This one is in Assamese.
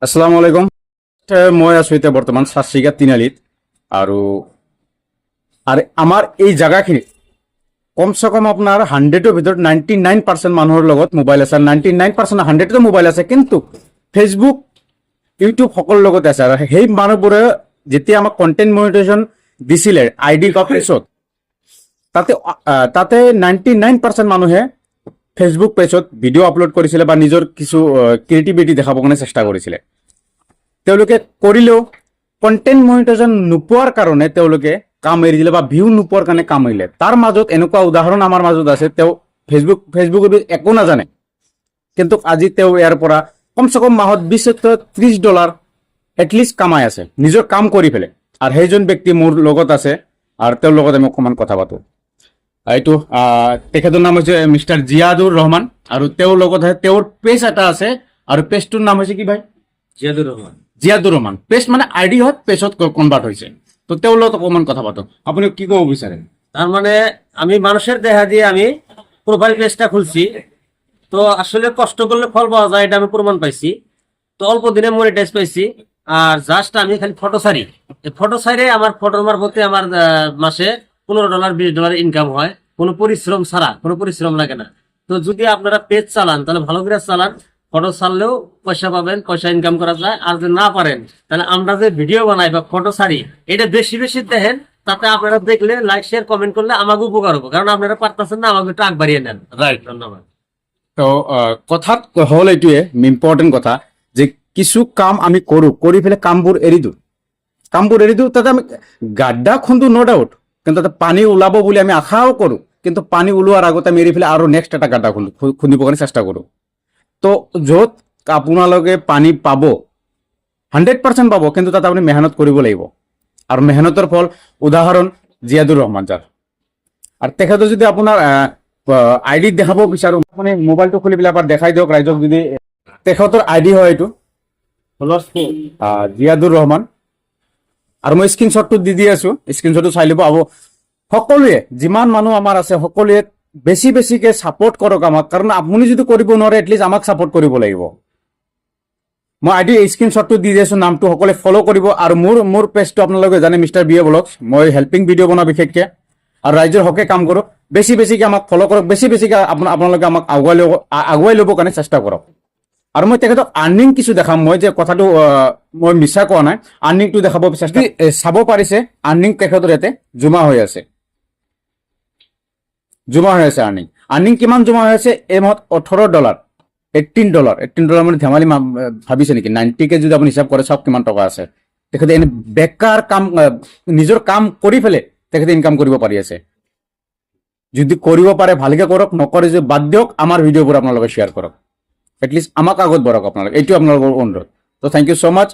আসসালামু আলাইকুম। মই আছো এতিয়া বৰ্তমান চাচিগা তিনিআলিত আৰু আমাৰ এই জাগাখিনিত কমচে কম আপোনাৰ 100ৰ ভিতৰত 99% মানুহৰ লগত মোবাইল আছে। 99% 100টো মোবাইল আছে, কিন্তু ফেচবুক ইউটিউব সকলোৰ লগতে আছে। আৰু সেই মানুহবোৰে যেতিয়া আমাক কণ্টেণ্ট মনিটাইজেশ্যন দিছিলে আইডি বা পেজত, তাতে 99% মানুহে ফেচবুক পেজত ভিডিঅ' আপলোড কৰিছিলে বা নিজৰ কিছু ক্ৰিয়েটিভিটি দেখাবৰ কাৰণে চেষ্টা কৰিছিলে। তেওঁলোকে কৰিলেও কণ্টেণ্ট মনিটাইজেশ্যন নোপোৱাৰ কাৰণে তেওঁলোকে কাম এৰি দিলে বা ভিউ নোপোৱাৰ কাৰণে কাম এৰিলে। তাৰ মাজত এনেকুৱা উদাহৰণ আমাৰ মাজত আছে, তেওঁ ফেচবুক একো নাজানে, কিন্তু আজি তেওঁ ইয়াৰ পৰা কমচে কম মাহত $20-30 এটলিষ্ট কামাই আছে নিজৰ কাম কৰি পেলাই। আৰু সেইজন ব্যক্তি মোৰ লগত আছে আৰু তেওঁৰ লগত আমি অকণমান কথা পাতোঁ। এইটো তেখেতৰ নাম হৈছে মিষ্টাৰ জিয়াদুৰ ৰহমান, আৰু তেওঁৰ লগত তেওঁৰ পেজ এটা আছে, আৰু পেজটোৰ নাম হৈছে কি ভাই? জিয়াদুৰ ৰহমান। পেজ মানে আইডি হয়, পেজত কনভাৰ্ট হৈছে। তো তেওঁৰ লগত অকণমান কথা পাতোঁ। আপুনি কি ক'ব বিচাৰে? তার মানে আমি মানুষের দেখা দিয়ে আমি প্রোফাইল পেজটা খুলছি। তো আসলে কষ্ট করলে ফল পাওয়া যায়, এটা আমি প্রমাণ পাইছি। তো অল্প দিনে মনিটাইজ পাইছি। আর জাস্ট আমি খালি ফটো ছাড়ি, এই ফটো ছাড়ে আমার ফটোর মারফতে আমার মাসে $15-20 ইনকাম হয়, কোনো পরিশ্রম ছাড়া, কোনো পরিশ্রম লাগে না। তো যদি আপনারা পেজ চালান তাহলে ভালো করে চালান, ফটো ছাড়লেও পয়সা পাবেন, পয়সা ইনকাম করা যায়। আর যদি না পারেন তাহলে আমরা যে ভিডিও বানাই বা ফটো ছাড়ি, এটা বেশি বেশি দেখেন, তাতে আপনারা দেখলে লাইক শেয়ার কমেন্ট করলে আমাকে উপকার হবে, কারণ আপনারা পারতেছেন না, আমাকে একটু আগ বাড়িয়ে নেন। রাইট, ধন্যবাদ। তো কথাত হ'ল এইটোৱে ইম্পৰ্টেণ্ট কথা, যে কিছু কাম আমি কৰোঁ, কৰি পেলাই কামবোৰ এৰি দিওঁ। তাতে আমি গাড্ডা খুন্দো, ন' ডাউট, কিন্তু তাতে পানী ওলাব বুলি আমি আশাও কৰোঁ, কিন্তু পানী ওলোৱাৰ আগতে আমি এৰি পেলাই আৰু নেক্সট এটা গাড্ডা খুন্দিবৰ কাৰণে চেষ্টা কৰোঁ। তো য'ত আপোনালোকে পানী পাব 100% পাব, কিন্তু তাত আপুনি মেহনত কৰিব লাগিব। আৰু মেহনতৰ ফল উদাহৰণ জিয়াদুৰ ৰহমান ছাৰ। আৰু তেখেতৰ যদি আপোনাৰ আইডি দেখাব বিচাৰোঁ, আপুনি মোবাইলটো খুলি পেলাই এবাৰ দেখাই দিয়ক ৰাইজক। যদি তেখেতৰ আইডি হয় এইটো জিয়াদুৰ ৰহমান, আৰু মই স্ক্ৰীনশ্বটটো দি আছোঁ, স্ক্ৰীনশ্বটটো চাই ল'ব। সকলোৱে যিমান মানুহ আমাৰ আছে সকলোৱে বেছিকৈ ছাপোৰ্ট কৰক আমাক, কাৰণ আপুনি যদি কৰিব নোৱাৰে এটলিষ্ট আমাক ছাপোৰ্ট কৰিব লাগিব। মই আইডি স্ক্ৰীনশ্বটটো দি আছোঁ, নামটো সকলোৱে ফ'ল' কৰিব। আৰু মোৰ পেজটো আপোনালোকে জানে, মিষ্টাৰ বি এ ব্লগছ। মই হেল্পিং ভিডিঅ' বনাওঁ বিশেষকৈ, আৰু ৰাইজৰ হকে কাম কৰোঁ। বেছিকৈ আমাক ফ'ল' কৰক, বেছিকৈ আপোনালোকে আমাক আগুৱাই ল'বৰ কাৰণে চেষ্টা কৰক। আৰু মই তেখেতক আৰ্নিং কিছু দেখাম, মই যে কথাটো মই মিছা কোৱা নাই, আৰ্নিংটো দেখাব চেষ্টা। চাব পাৰিছে আৰ্নিং তেখেতৰ ইয়াতে জমা হৈ আছে আৰ্নিং কিমান জমা হৈ আছে এই মাহত? $18, $18 মানে ধেমালি ভাবিছে নেকি? 90K যদি আপুনি হিচাপ কৰে, চাওক কিমান টকা আছে। তেখেতে এনে বেকাৰ কাম, নিজৰ কাম কৰি পেলাই তেখেতে ইনকাম কৰিব পাৰি আছে। যদি কৰিব পাৰে ভালকে কৰক, নকৰে যদি বাদ দিয়ক। আমাৰ ভিডিঅ'বোৰ আপোনালোকে শ্বেয়াৰ কৰক, এটলিষ্ট আমাক আগত বঢ়াওক আপোনালোকে, এইটো আপোনালোকৰ অনুৰোধ। তো থেংক ইউ ছ' মাছ।